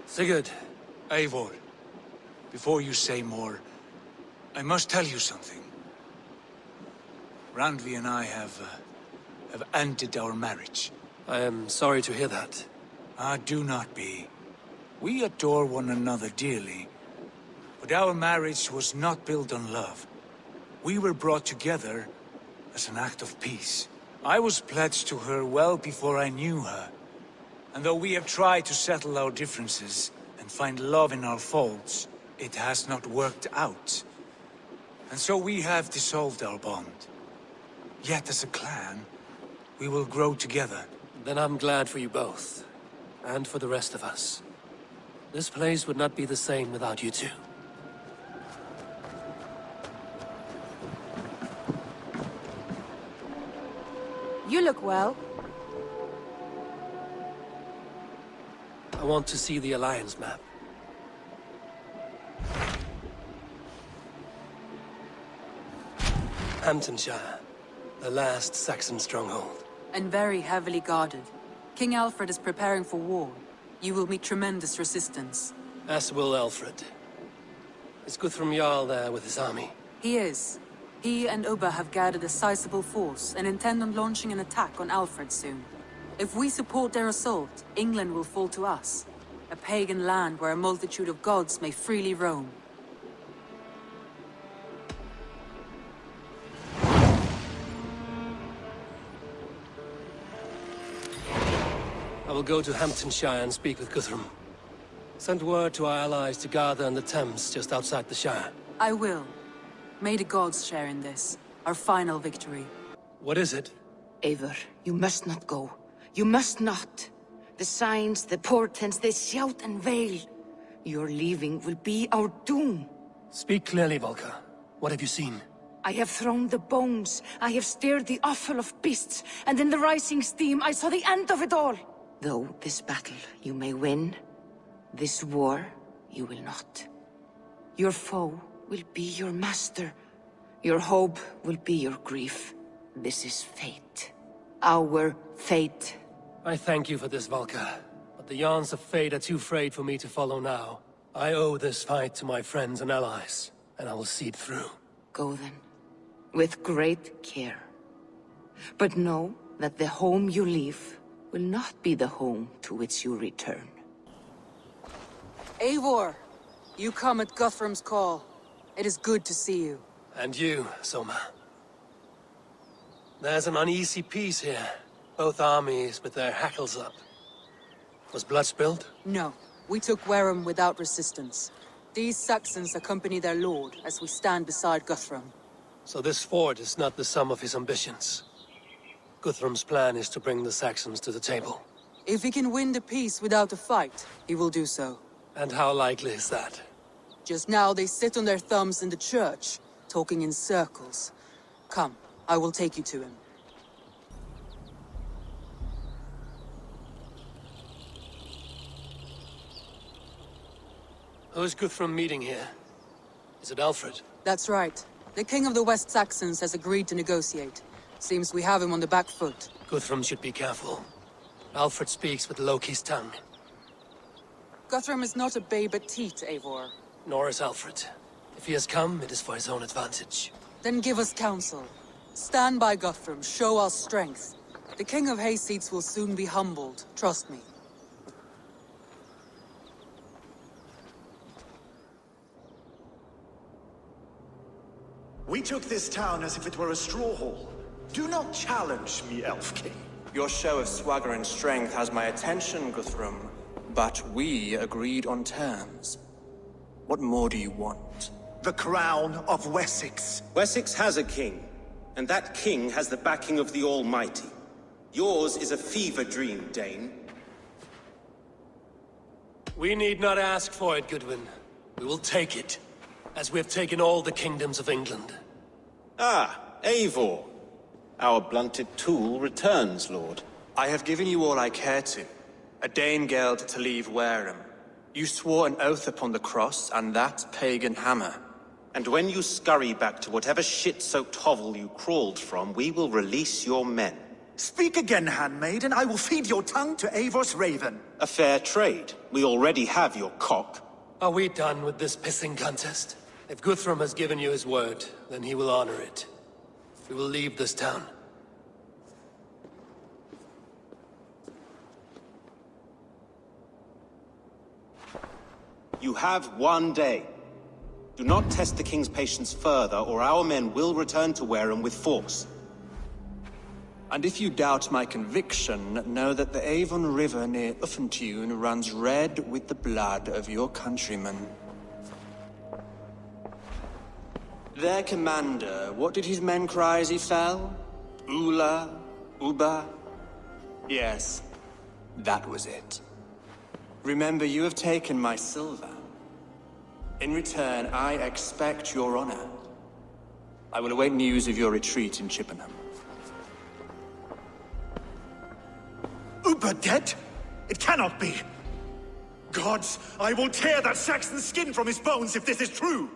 Sigurd. Eivor, before you say more, I must tell you something. Randvi and I have ended our marriage. I am sorry to hear that. Ah, do not be. We adore one another dearly, but our marriage was not built on love. We were brought together as an act of peace. I was pledged to her well before I knew her. And though we have tried to settle our differences and find love in our faults, it has not worked out. And so we have dissolved our bond. Yet as a clan, we will grow together. Then I'm glad for you both. And for the rest of us. This place would not be the same without you two. You look well. I want to see the Alliance map. Hamptonshire, the last Saxon stronghold. And very heavily guarded. King Alfred is preparing for war. You will meet tremendous resistance. As will Alfred. Is Guthrum Jarl there with his army? He is. He and Ubba have gathered a sizable force and intend on launching an attack on Alfred soon. If we support their assault, England will fall to us. A pagan land where a multitude of gods may freely roam. I will go to Hamptonshire and speak with Guthrum. Send word to our allies to gather in the Thames just outside the Shire. I will. May the gods share in this, our final victory. What is it? Eivor, you must not go. You must not. The signs, the portents, they shout and wail. Your leaving will be our doom. Speak clearly, Volker. What have you seen? I have thrown the bones, I have stirred the offal of beasts, and in the rising steam I saw the end of it all. Though this battle you may win, this war you will not. Your foe will be your master. Your hope will be your grief. This is fate. Our fate. I thank you for this, Volker. But the yarns of fate are too frayed for me to follow now. I owe this fight to my friends and allies, and I will see it through. Go then, with great care. But know that the home you leave will not be the home to which you return. Eivor, you come at Guthrum's call. It is good to see you. And you, Soma. There's an uneasy peace here. Both armies with their hackles up. Was blood spilled? No, we took Wareham without resistance. These Saxons accompany their lord as we stand beside Guthrum. So this fort is not the sum of his ambitions. Guthrum's plan is to bring the Saxons to the table. If he can win the peace without a fight, he will do so. And how likely is that? Just now they sit on their thumbs in the church, talking in circles. Come, I will take you to him. Who is Guthrum meeting here? Is it Alfred? That's right. The king of the West Saxons has agreed to negotiate. Seems we have him on the back foot. Guthrum should be careful. Alfred speaks with Loki's tongue. Guthrum is not a babe at teat, Eivor. Nor is Alfred. If he has come, it is for his own advantage. Then give us counsel. Stand by Guthrum, show our strength. The king of Hayseeds will soon be humbled, trust me. We took this town as if it were a straw hall. Do not challenge me, Elf King. Your show of swagger and strength has my attention, Guthrum. But we agreed on terms. What more do you want? The crown of Wessex. Wessex has a king, and that king has the backing of the Almighty. Yours is a fever dream, Dane. We need not ask for it, Goodwin. We will take it, as we have taken all the kingdoms of England. Ah, Eivor. Our blunted tool returns, Lord. I have given you all I care to. A Danegeld to leave Wareham. You swore an oath upon the cross, and that pagan hammer. And when you scurry back to whatever shit-soaked hovel you crawled from, we will release your men. Speak again, handmaid, and I will feed your tongue to Eivor's raven. A fair trade. We already have your cock. Are we done with this pissing contest? If Guthrum has given you his word, then he will honor it. We will leave this town. You have 1 day. Do not test the king's patience further, or our men will return to Wareham with force. And if you doubt my conviction, know that the Avon River near Uffentune runs red with the blood of your countrymen. Their commander, what did his men cry as he fell? Ula? Uba? Yes, that was it. Remember, you have taken my silver. In return, I expect your honor. I will await news of your retreat in Chippenham. Uber dead? It cannot be! Gods, I will tear that Saxon's skin from his bones if this is true!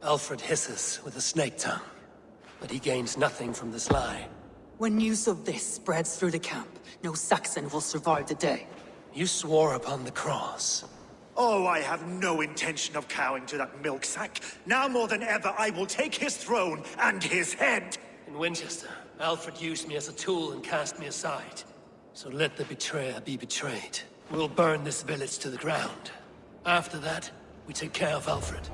Alfred hisses with a snake tongue, but he gains nothing from this lie. When news of this spreads through the camp, no Saxon will survive the day. You swore upon the cross. Oh, I have no intention of cowing to that milk sack. Now more than ever, I will take his throne and his head! In Winchester, Alfred used me as a tool and cast me aside. So let the betrayer be betrayed. We'll burn this village to the ground. After that, we take care of Alfred.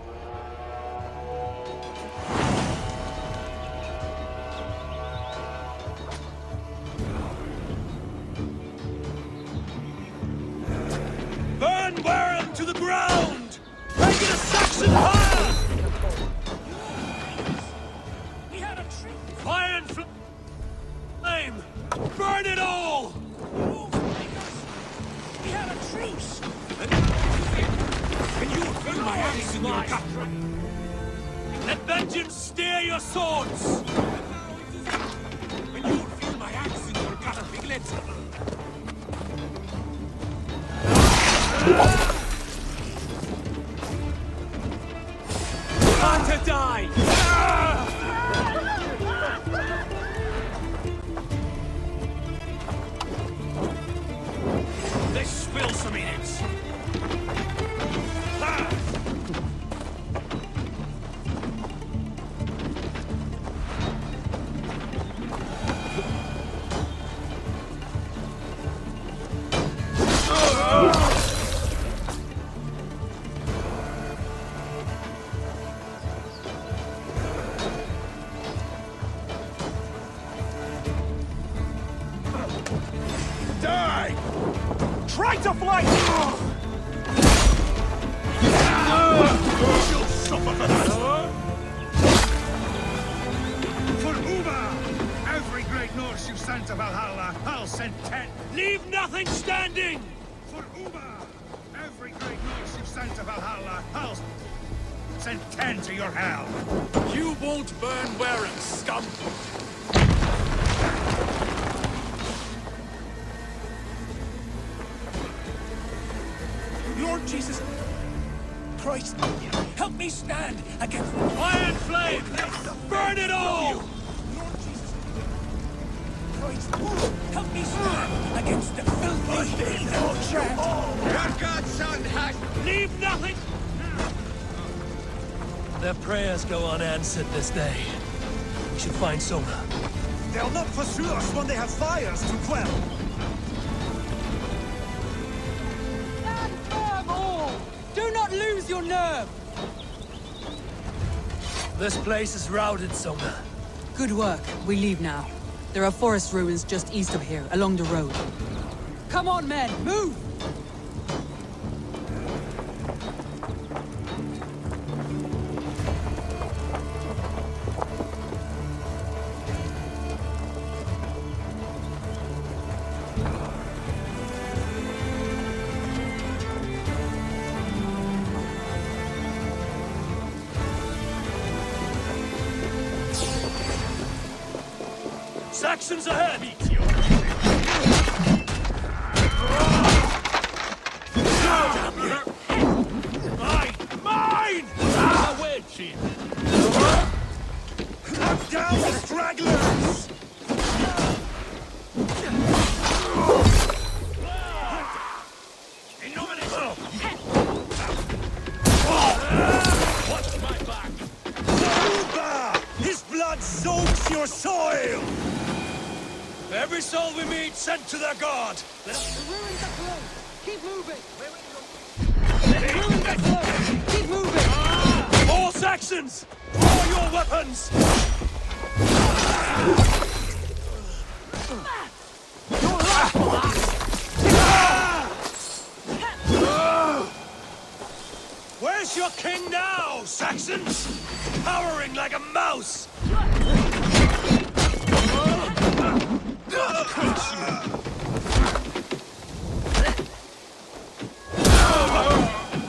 Burn Wareham to the ground! Make it a Saxon fire! We had a treat! Fire and flame! Burn it all! We had a truce! Can you feel my axe in your gut? Let vengeance steer your swords! Can you feel my axe in your gut, piglet? Time to die! Let's spill some minutes. Try to fly! You'll suffer for that! For Uber! Every great Norse you sent to Valhalla, I'll send 10. Leave nothing standing! For Uber! Every great Norse you sent to Valhalla, I'll send 10 to your hell! You won't burn Wareham, scum! Lord Jesus Christ, help me stand against fire and flame! Burn it all! Lord Jesus Christ, help me stand against the filthy Your godson has... Leave nothing! Their prayers go unanswered this day. We should find Soma. They'll not pursue us when they have fires to quell! Do not lose your nerve! This place is routed, Soma. Good work. We leave now. There are forest ruins just east of here, along the road. Come on, men! Move! Saxons ahead! Mine! Mine! Away, chief! Knock down the stragglers! your soil! Every soul we meet sent to their god! The ruins are close! Keep moving! The ruins are close! Keep moving! All Saxons! Draw your weapons! Where's your king now, Saxons? Cowering like a mouse!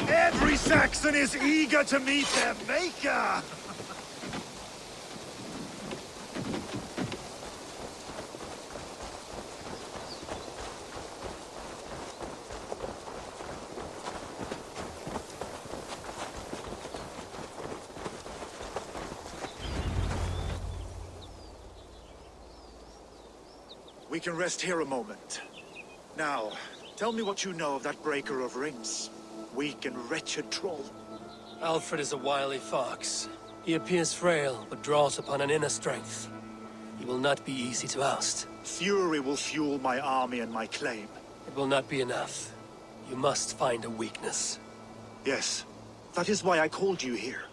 Every Saxon is eager to meet their maker! We can rest here a moment. Now, tell me what you know of that breaker of rings. Weak and wretched troll. Alfred is a wily fox. He appears frail, but draws upon an inner strength. He will not be easy to oust. Fury will fuel my army and my claim. It will not be enough. You must find a weakness. Yes, that is why I called you here.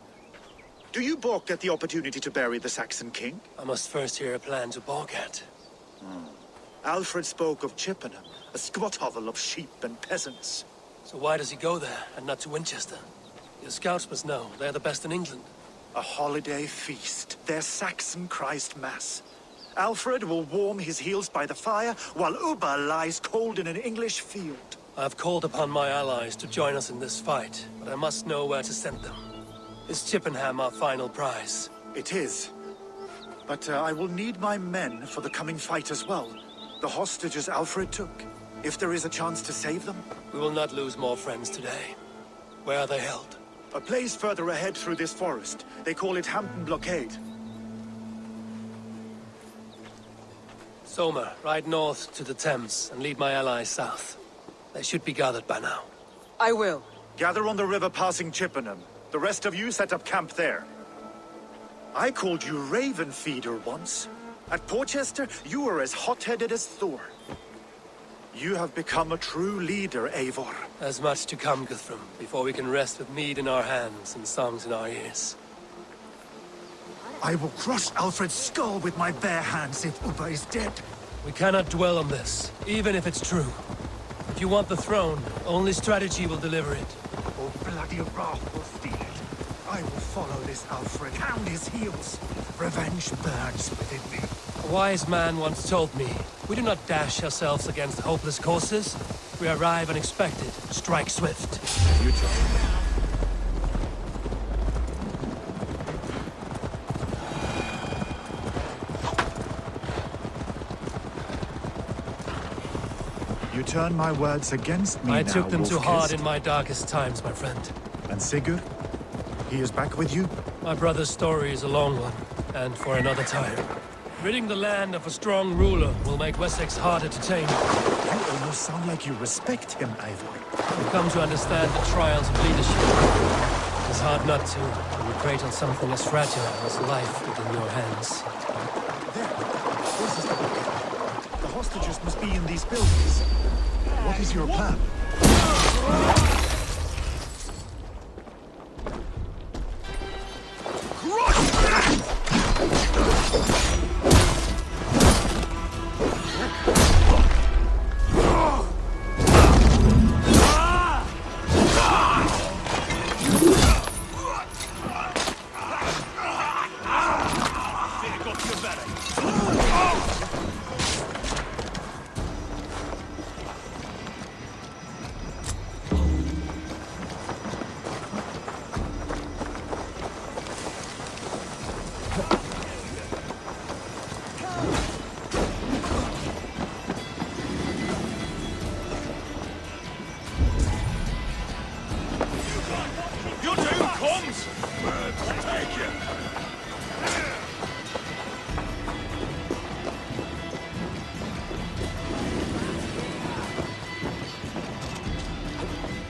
Do you balk at the opportunity to bury the Saxon king? I must first hear a plan to balk at. Alfred spoke of Chippenham, a squat hovel of sheep and peasants. So why does he go there, and not to Winchester? Your scouts must know. They're the best in England. A holiday feast, their Saxon Christ Mass. Alfred will warm his heels by the fire, while Ubba lies cold in an English field. I have called upon my allies to join us in this fight, but I must know where to send them. Is Chippenham our final prize? It is. But I will need my men for the coming fight as well. The hostages Alfred took. If there is a chance to save them. We will not lose more friends today. Where are they held? A place further ahead through this forest. They call it Hampton Blockade. Somer, ride north to the Thames and lead my allies south. They should be gathered by now. I will. Gather on the river passing Chippenham. The rest of you set up camp there. I called you Raven Feeder once. At Porchester, you were as hot-headed as Thor. You have become a true leader, Eivor. There's much to come, Guthrum, before we can rest with mead in our hands and songs in our ears. I will crush Alfred's skull with my bare hands if Ubba is dead. We cannot dwell on this, even if it's true. If you want the throne, only strategy will deliver it. Or bloody wrath will steal it. I will follow this Alfred, hound his heels. Revenge burns within me. A wise man once told me, we do not dash ourselves against hopeless courses. We arrive unexpected, strike swift. You try. You turn my words against me now, I took them too hard Wolf-kissed. in my darkest times, my friend. And Sigurd? He is back with you? My brother's story is a long one, and for another time. Ridding the land of a strong ruler will make Wessex harder to tame. You almost sound like you respect him, Eivor. You've come to understand the trials of leadership. It's hard not to, when you cradle something as fragile as life within your hands. There. This is the book. The hostages must be in these buildings. What is your plan?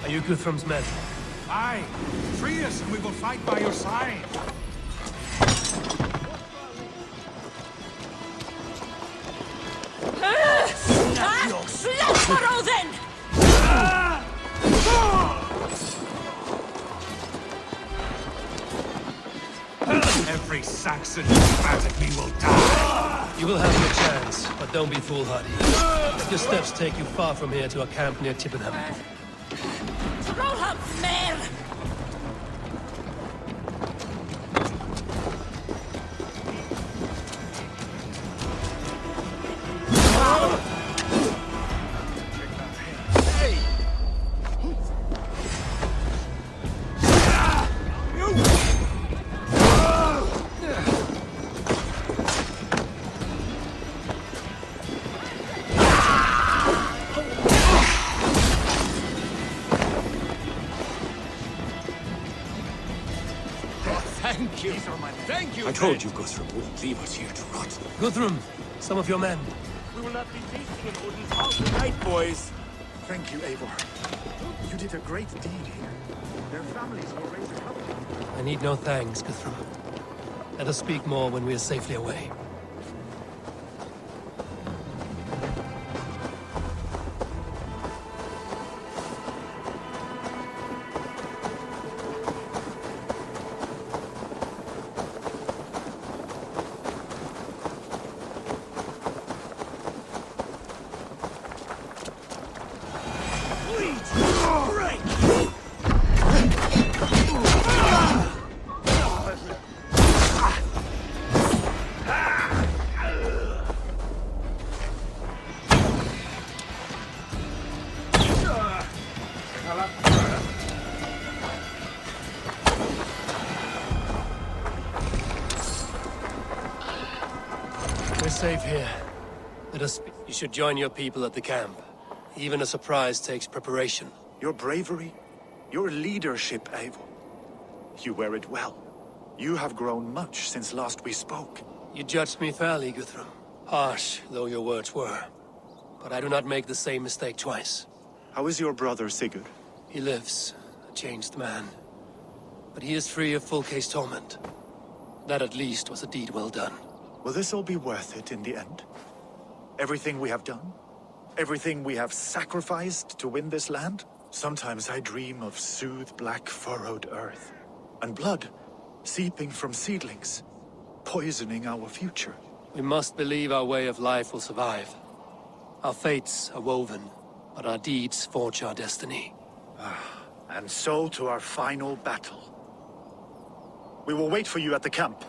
Are you Guthrum's men? Aye, free us and we will fight by your side. Let's burrow then! Every Saxon who spat at me will die! You will have your chance, but don't be foolhardy. Let your steps take you far from here to a camp near Chippenham. Trollham, mer! Thank you! Thank you! I told you Guthrum wouldn't leave us here to rot. Guthrum, some of your men. We will not be feasting in Odin's house tonight, boys. Thank you, Eivor. You did a great deed here. Their families will raise a company. I need no thanks, Guthrum. Let us speak more when we are safely away. We're safe here. Let us... You should join your people at the camp. Even a surprise takes preparation. Your bravery, your leadership, Eivor. You wear it well. You have grown much since last we spoke. You judged me fairly, Guthrum. Harsh though your words were. But I do not make the same mistake twice. How is your brother, Sigurd? He lives, a changed man. But he is free of full case torment. That at least was a deed well done. Will this all be worth it in the end? Everything we have done? Everything we have sacrificed to win this land? Sometimes I dream of soothed black furrowed earth. And blood seeping from seedlings, poisoning our future. We must believe our way of life will survive. Our fates are woven, but our deeds forge our destiny. And so to our final battle. We will wait for you at the camp.